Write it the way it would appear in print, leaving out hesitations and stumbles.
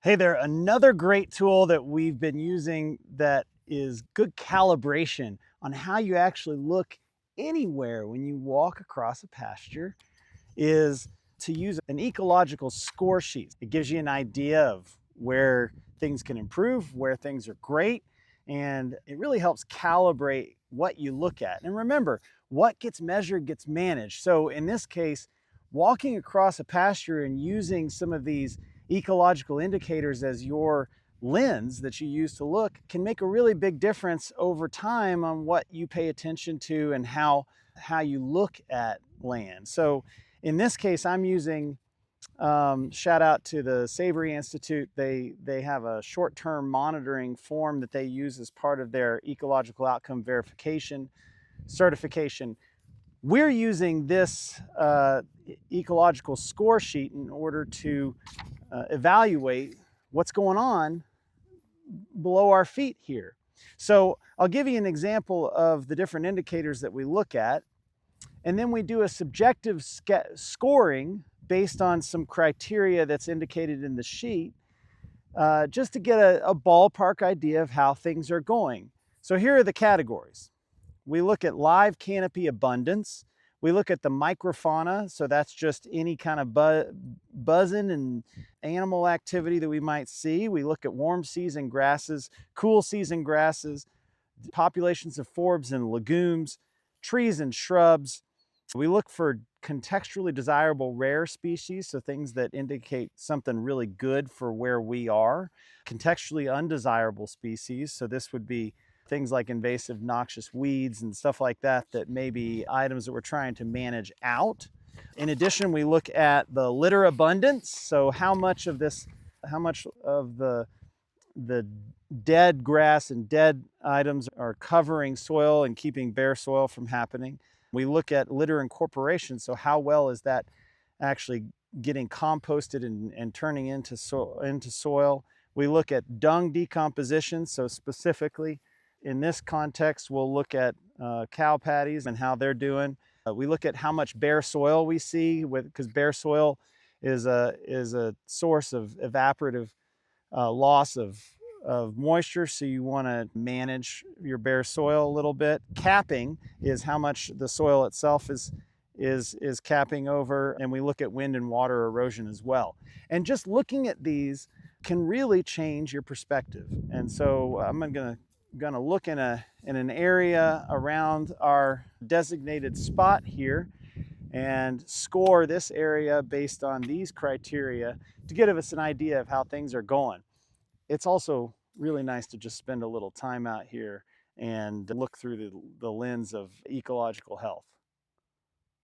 Hey there, another great tool that we've been using that is good calibration on how you actually look anywhere when you walk across a pasture is to use an ecological score sheet. It gives you an idea of where things can improve, where things are great, and it really helps calibrate what you look at. And remember, what gets measured gets managed. So in this case, walking across a pasture and using some of these ecological indicators as your lens that you use to look can make a really big difference over time on what you pay attention to and how you look at land. So in this case, I'm using, shout out to the Savory Institute. They have a short-term monitoring form that they use as part of their ecological outcome verification certification. We're using this ecological score sheet in order to evaluate what's going on below our feet here. So I'll give you an example of the different indicators that we look at, and then we do a subjective scoring based on some criteria that's indicated in the sheet, just to get a ballpark idea of how things are going. So here are the categories. We look at live canopy abundance. We look at the microfauna, so that's just any kind of buzzing and animal activity that we might see. We look at warm season grasses, cool season grasses, populations of forbs and legumes, trees and shrubs. We look for contextually desirable rare species, so things that indicate something really good for where we are. Contextually undesirable species, so this would be things like invasive noxious weeds and stuff like that, that may be items that we're trying to manage out. In addition, we look at the litter abundance, so how much of the dead grass and dead items are covering soil and keeping bare soil from happening. We look at litter incorporation, so how well is that actually getting composted and turning into soil. We look at dung decomposition, so specifically in this context, we'll look at cow patties and how they're doing. We look at how much bare soil we see, because bare soil is a source of evaporative loss of moisture, so you want to manage your bare soil a little bit. Capping is how much the soil itself is capping over, and we look at wind and water erosion as well. And just looking at these can really change your perspective. And so I'm gonna look in an area around our designated spot here and score this area based on these criteria to give us an idea of how things are going. It's also really nice to just spend a little time out here and look through the lens of ecological health.